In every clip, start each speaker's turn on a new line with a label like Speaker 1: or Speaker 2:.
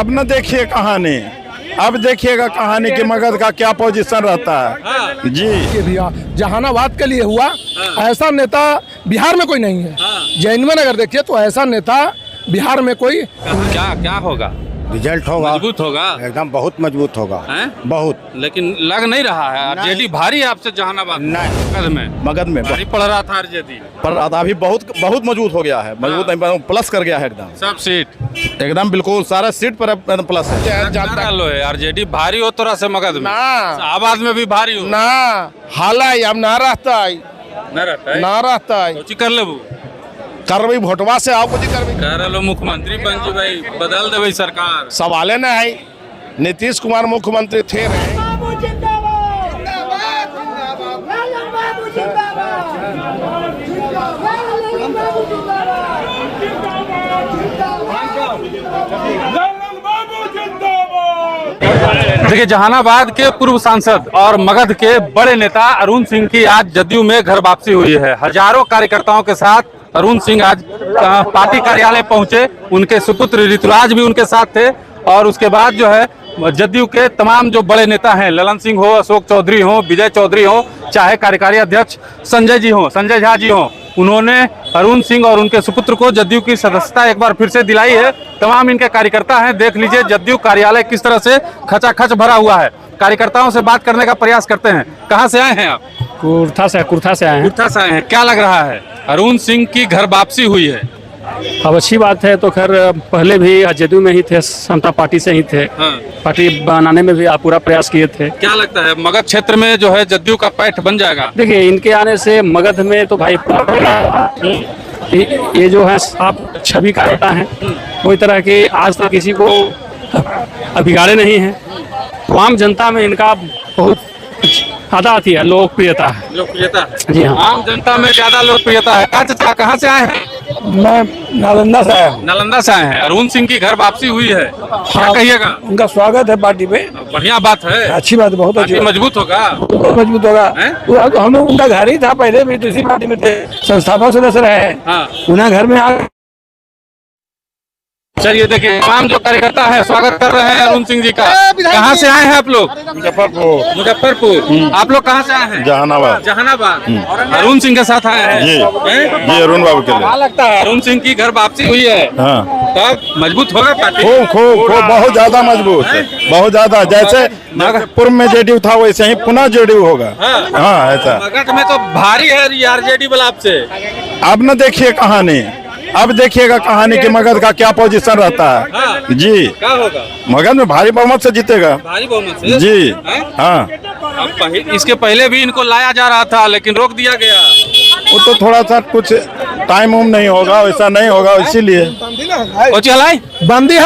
Speaker 1: अब न देखिए कहानी, अब देखिएगा कहानी कि मगध का क्या पोजीशन रहता है।
Speaker 2: हाँ।
Speaker 1: जी
Speaker 3: ये भैया जहानाबाद के लिए हुआ।
Speaker 2: हाँ।
Speaker 3: ऐसा नेता बिहार में कोई नहीं है।
Speaker 2: हाँ।
Speaker 3: जैनवन अगर देखिए तो ऐसा नेता बिहार में कोई
Speaker 2: क्या क्या होगा?
Speaker 4: रिजल्ट होगा,
Speaker 2: मजबूत होगा
Speaker 4: एकदम बहुत मजबूत होगा।
Speaker 2: हैं?
Speaker 4: बहुत।
Speaker 2: लेकिन लग नहीं रहा है आरजेडी भारी है आपसे जहानाबाद
Speaker 4: नहीं।
Speaker 1: मगध में
Speaker 2: भारी पड़ रहा था आरजेडी,
Speaker 1: पर अभी बहुत बहुत मजबूत हो गया है, मजबूत नहीं, प्लस कर गया है एकदम
Speaker 2: सब सीट
Speaker 1: एकदम बिल्कुल सारा सीट पर प्लस है।
Speaker 2: लो है आरजेडी भारी हो तोरा से मगध में, आबाद में भी भारी हो
Speaker 3: ना हाला अब ना रहता है,
Speaker 2: न रहता है
Speaker 3: ना रहता है।
Speaker 2: कोची कर लेबू
Speaker 3: करबी भोटवा से आओ कुछ करबी
Speaker 2: कह लो मुख्यमंत्री बन जी भाई, बदल दे भाई सरकार।
Speaker 3: सवाले ना है। नीतीश कुमार मुख्यमंत्री थे रहे।
Speaker 5: बाबू जिंदाबाद जिंदाबाद जिंदाबाद लालन बाबू जिंदाबाद लालन बाबू जिंदाबाद लालन बाबू जिंदाबाद।
Speaker 2: देखिए जहानाबाद के पूर्व सांसद और मगध के बड़े नेता अरुण सिंह की आज जदयू में घर वापसी हुई है। हजारों कार्यकर्ताओं के साथ अरुण सिंह आज पार्टी कार्यालय पहुंचे, उनके सुपुत्र ऋतुराज भी उनके साथ थे और उसके बाद जो है जदयू के तमाम जो बड़े नेता हैं, ललन सिंह हो, अशोक चौधरी हो, विजय चौधरी हो, चाहे कार्यकारी अध्यक्ष संजय झा जी हो, उन्होंने अरुण सिंह और उनके सुपुत्र को जदयू की सदस्यता एक बार फिर से दिलाई है। तमाम इनके कार्यकर्ता हैं, देख लीजिए जदयू कार्यालय किस तरह से खचाखच भरा हुआ है। कार्यकर्ताओं से बात करने का प्रयास करते हैं। कहाँ से आए हैं आप?
Speaker 6: कुर्था से आए हैं।
Speaker 2: कुर्था से आए हैं। क्या लग रहा है? अरुण सिंह की घर वापसी हुई है।
Speaker 6: अब अच्छी बात है। तो खैर पहले भी जदयू में ही थे, समता पार्टी से ही थे।
Speaker 2: हाँ।
Speaker 6: पार्टी बनाने में भी आप पूरा प्रयास किए थे।
Speaker 2: क्या लगता है मगध क्षेत्र में जो है जदयू का पैठ बन जाएगा?
Speaker 6: देखिए इनके आने से मगध में तो भाई ये जो है आप छवि का नेता है, कोई तरह के आज तक किसी को बिगाड़े नहीं है। आम जनता में इनका बहुत ज्यादा आती है, लोकप्रियता है।
Speaker 2: लोकप्रियता
Speaker 6: जी हाँ।
Speaker 2: आम जनता में ज्यादा लोकप्रियता है। कहाँ से आए हैं?
Speaker 3: मैं नालंदा से आया हूँ।
Speaker 2: नालंदा से आए हैं। अरुण सिंह की घर वापसी हुई है, क्या कहिएगा?
Speaker 3: उनका स्वागत है पार्टी में।
Speaker 2: बढ़िया बात है,
Speaker 3: अच्छी बात है, बहुत अच्छी
Speaker 2: पार्टी मजबूत होगा।
Speaker 3: बहुत मजबूत होगा।
Speaker 2: हैं?
Speaker 3: हम लोग उनका घर ही था, पहले भी दूसरी पार्टी में थे, संस्थापक सदस्य रहे हैं।
Speaker 2: हाँ।
Speaker 3: उन्हें घर में आ
Speaker 2: चलिए देखिए तमाम जो कार्यकर्ता है स्वागत कर रहे हैं अरुण सिंह जी का। कहाँ से आए हैं आप लोग? मुजफ्फरपुर। आप लोग कहाँ से आए हैं? जहानाबाद। अरुण सिंह के साथ आए हैं।
Speaker 1: जी
Speaker 2: हैं?
Speaker 1: जी अरुण बाबू के
Speaker 2: क्या
Speaker 1: लिए
Speaker 2: लगता है अरुण सिंह की घर वापसी हुई है,
Speaker 1: हाँ
Speaker 2: तब मजबूत होगा पार्टी?
Speaker 1: खूब बहुत ज्यादा मजबूत है, बहुत ज्यादा। जैसे पूर्व में जेडीयू था वैसे ही पुनः जेडीयू होगा। हाँ ऐसा।
Speaker 2: मगध में तो भारी है आरजेडी वाला आपसे।
Speaker 1: अब न देखिए कहानी, अब देखिएगा कहानी कि मगध का क्या पोजीशन रहता है।
Speaker 2: हाँ।
Speaker 1: जी
Speaker 2: क्या होगा?
Speaker 1: मगध में भारी बहुमत से जीतेगा।
Speaker 2: भारी बहुमत से?
Speaker 1: जी
Speaker 2: हैं?
Speaker 1: हाँ।
Speaker 2: अब इसके पहले भी इनको लाया जा रहा था लेकिन रोक दिया गया।
Speaker 1: वो तो थोड़ा सा कुछ टाइम नहीं होगा, वैसा नहीं होगा, इसीलिए
Speaker 3: बंदी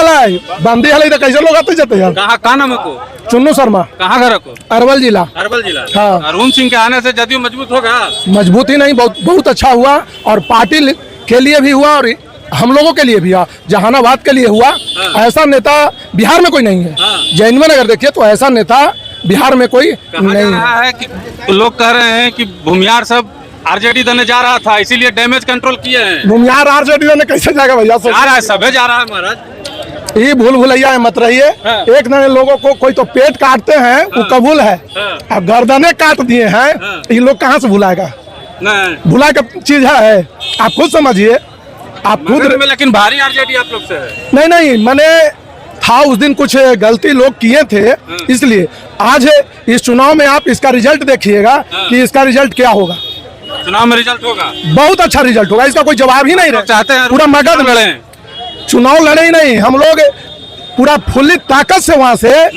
Speaker 3: हलाई तो कैसे लोग आते जाते हैं।
Speaker 2: कहाँ नाम है को?
Speaker 3: चुन्नू शर्मा।
Speaker 2: कहाँ घर को?
Speaker 3: अरवल जिला।
Speaker 2: अरवल जिला।
Speaker 3: हाँ।
Speaker 2: अरुण सिंह के आने से जदयू मजबूत होगा।
Speaker 3: मजबूती नहीं, बहुत अच्छा हुआ और पार्टी के लिए भी हुआ और हम लोगों के लिए भी हुआ, जहानाबाद के लिए हुआ।
Speaker 2: हाँ।
Speaker 3: ऐसा नेता बिहार में कोई नहीं है।
Speaker 2: हाँ।
Speaker 3: जैनवन अगर देखिए तो ऐसा नेता बिहार में कोई
Speaker 2: कहा
Speaker 3: नहीं
Speaker 2: जा रहा है कि लोग कह रहे हैं कि भूमियार सब आरजेडी देने जा रहा था, इसीलिए डैमेज कंट्रोल किए हैं।
Speaker 3: भूमियार आरजेडी ने कैसे जाएगा भैया?
Speaker 2: जा रहा है, सबे जा रहा है महाराज।
Speaker 3: ये भूल भुलैया है, मत रहिए।
Speaker 2: हाँ।
Speaker 3: एक नए लोगों को कोई तो पेट काटते हैं, वो कबूल है।
Speaker 2: हाँ।
Speaker 3: अब गर्दनें काट दिए हैं,
Speaker 2: हाँ।
Speaker 3: ये लोग कहाँ से भुलाएगा?
Speaker 2: नहीं
Speaker 3: भुला का चीज है, आप खुद समझिए। आप खुद
Speaker 2: मगध में लेकिन भारी आरजेडी आप लोग से है।
Speaker 3: नहीं मैंने था उस दिन कुछ गलती लोग किए थे, इसलिए आज इस चुनाव में आप इसका रिजल्ट देखिएगा कि इसका रिजल्ट क्या होगा।
Speaker 2: चुनाव में रिजल्ट होगा,
Speaker 3: बहुत अच्छा रिजल्ट होगा, इसका कोई जवाब ही नहीं रहे।
Speaker 2: चाहते हैं
Speaker 3: पूरा मगध
Speaker 2: लड़े,
Speaker 3: चुनाव लड़े ही नहीं, हम लोग पूरा फुल्ली ताकत से वहां से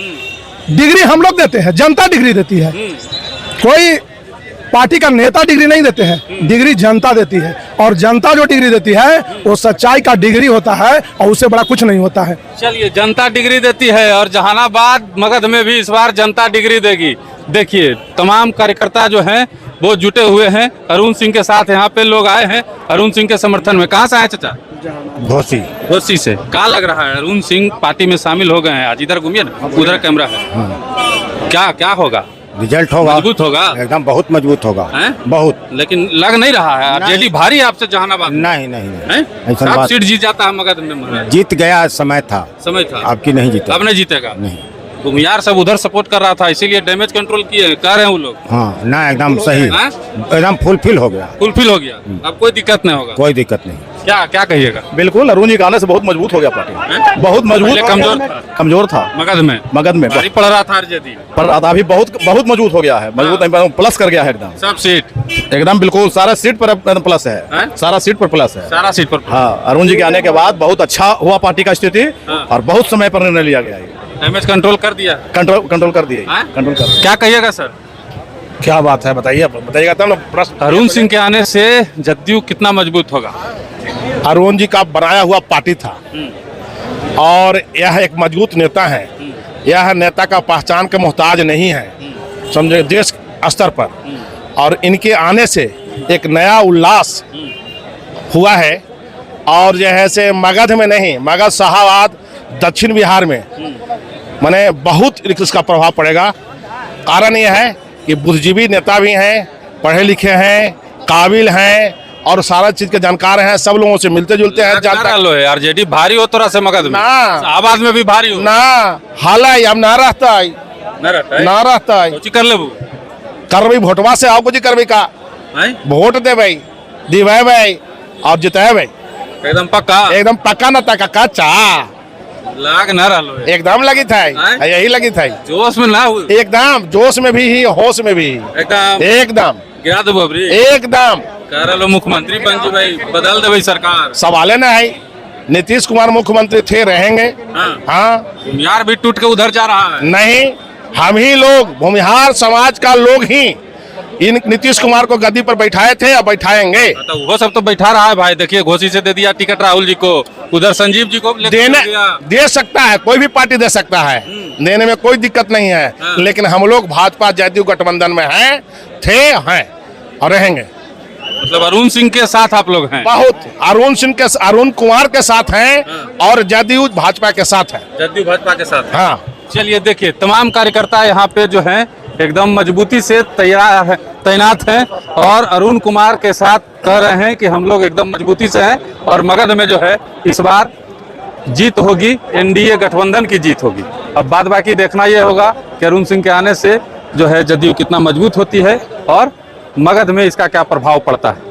Speaker 3: डिग्री हम लोग देते हैं, जनता डिग्री देती है। कोई पार्टी का नेता डिग्री नहीं देते हैं, डिग्री जनता देती है और जनता जो डिग्री देती है वो सच्चाई का डिग्री होता है और उससे बड़ा कुछ नहीं होता है।
Speaker 2: चलिए जनता डिग्री देती है और जहानाबाद मगध में भी इस बार जनता डिग्री देगी। देखिए तमाम कार्यकर्ता जो हैं वो जुटे हुए हैं, अरुण सिंह के साथ यहाँ पे लोग आए हैं अरुण सिंह के समर्थन में। कहाँ से आए चाचा? घोसी से। क्या लग रहा है अरुण सिंह पार्टी में शामिल हो गए हैं आज? इधर घूमिए ना, उधर कैमरा है। क्या होगा?
Speaker 4: रिजल्ट होगा
Speaker 2: मजबूत होगा
Speaker 4: एकदम बहुत मजबूत होगा
Speaker 2: हैं?
Speaker 4: बहुत।
Speaker 2: लेकिन लग नहीं रहा है आरजेडी भारी है आपसे जहानाबाद में।
Speaker 4: नहीं नहीं नहीं
Speaker 2: हैं?
Speaker 4: ऐसा
Speaker 2: सब
Speaker 4: बात
Speaker 2: सीट जीत जाता है मगध में महाराज।
Speaker 4: जीत गया समय था,
Speaker 2: समय था
Speaker 4: आपकी नहीं जीता।
Speaker 2: अब नहीं जीतेगा।
Speaker 4: नहीं।
Speaker 2: भूमियार सब उधर सपोर्ट कर रहा था इसीलिए डैमेज कंट्रोल किए कह रहे हैं वो लोग।
Speaker 4: हाँ ना एकदम सही,
Speaker 2: हैं?
Speaker 4: एकदम फुलफिल हो गया,
Speaker 2: फुलफिल हो गया अब कोई दिक्कत नहीं होगा।
Speaker 4: कोई दिक्कत नहीं।
Speaker 2: क्या क्या कहिएगा?
Speaker 7: बिल्कुल अरुण जी के आने से बहुत मजबूत हो गया पार्टी,
Speaker 2: हैं?
Speaker 7: बहुत मजबूत।
Speaker 2: पहले कमजोर था।
Speaker 7: कमजोर था
Speaker 2: मगध में
Speaker 7: मगध में,
Speaker 2: भारी पड़ रहा था आरजेडी।
Speaker 7: पर अभी बहुत बहुत मजबूत हो गया है, मजबूत नहीं, प्लस कर गया है एकदम
Speaker 2: सब सीट
Speaker 7: एकदम बिल्कुल सारा सीट पर प्लस
Speaker 2: हैं?
Speaker 7: है, सारा सीट पर प्लस है।
Speaker 2: सारा सीट पर
Speaker 7: हाँ, अरुण जी के आने के बाद बहुत अच्छा हुआ पार्टी का स्थिति,
Speaker 2: हाँ।
Speaker 7: और बहुत समय पर निर्णय लिया गया है।
Speaker 2: डैमेज कंट्रोल कर दिया।
Speaker 7: कंट्रोल कर दिए,
Speaker 2: हैं?
Speaker 7: कंट्रोल कर दिया।
Speaker 2: क्या कहिएगा सर?
Speaker 7: क्या बात है, बताइए, बताइएगा तब ना प्रश्न।
Speaker 2: अरुण सिंह के आने से जदयू कितना मजबूत होगा?
Speaker 1: अरुण जी का बनाया हुआ पार्टी था और यह एक मजबूत नेता है। यह नेता का पहचान के मोहताज नहीं है, समझे, देश स्तर पर। और इनके आने से एक नया उल्लास हुआ है। और जो है से मगध में नहीं, मगध शाहाबाद दक्षिण बिहार में माने बहुत इसका प्रभाव पड़ेगा। कारण यह है कि बुद्धिजीवी नेता भी हैं, पढ़े लिखे हैं, काबिल हैं और सारा चीज के जानकार हैं, सब लोगों से मिलते जुलते हैं।
Speaker 2: आरजेडी भारी हो तोरा से मगध में,
Speaker 1: ना।
Speaker 2: आवाज में भी भारी हो
Speaker 1: ना हाला अब ना रहता है,
Speaker 2: ना रहता है।
Speaker 1: ना रहता है।
Speaker 2: सोची कर ले वो
Speaker 1: करबी भोटवा से आओ कुछ करबी का
Speaker 2: हैं?
Speaker 1: वोट देवे दिवेबै और जितेबै
Speaker 2: एकदम पक्का
Speaker 1: एकदम पक्का न तक कच्चा
Speaker 2: लाग ना रहा है।
Speaker 1: एकदम लगी था,
Speaker 2: हैं?
Speaker 1: यही लगी था
Speaker 2: जोश में ना हुई
Speaker 1: एकदम, जोश में भी ही होश में भी
Speaker 2: एकदम
Speaker 1: एकदम
Speaker 2: गिरा दो बबरी
Speaker 1: एकदम।
Speaker 2: कह रहा लो मुख्यमंत्री बन जी भाई, बदल दे भाई सरकार।
Speaker 1: सवाल ना है, नीतीश कुमार मुख्यमंत्री थे, रहेंगे।
Speaker 2: हाँ।
Speaker 1: हाँ
Speaker 2: यार भी टूट के उधर जा रहा है।
Speaker 1: नहीं, हम ही लोग भूमिहार समाज का लोग ही इन नीतीश कुमार को गद्दी पर बैठाए थे और बैठाएंगे।
Speaker 2: तो वो सब तो बैठा रहा है भाई, देखिए घोषी से दे दिया टिकट राहुल जी को, उधर संजीव जी को
Speaker 1: देने दे सकता है, कोई भी पार्टी दे सकता है, देने में कोई दिक्कत नहीं है।
Speaker 2: हाँ।
Speaker 1: लेकिन हम लोग भाजपा जदयू गठबंधन में हैं, थे, हैं और रहेंगे।
Speaker 2: मतलब अरुण सिंह के साथ आप लोग हैं?
Speaker 1: बहुत अरुण कुमार के साथ हैं और जदयू भाजपा के साथ है।
Speaker 2: जदयू भाजपा के साथ।
Speaker 1: हाँ,
Speaker 2: चलिए देखिए तमाम कार्यकर्ता यहाँ पे जो हैं एकदम मजबूती से तैनात हैं और अरुण कुमार के साथ कह रहे हैं कि हम लोग एकदम मजबूती से हैं और मगध में जो है इस बार जीत होगी, एनडीए गठबंधन की जीत होगी। अब बाद बाकी देखना ये होगा कि अरुण सिंह के आने से जो है जदयू कितना मजबूत होती है और मगध में इसका क्या प्रभाव पड़ता है।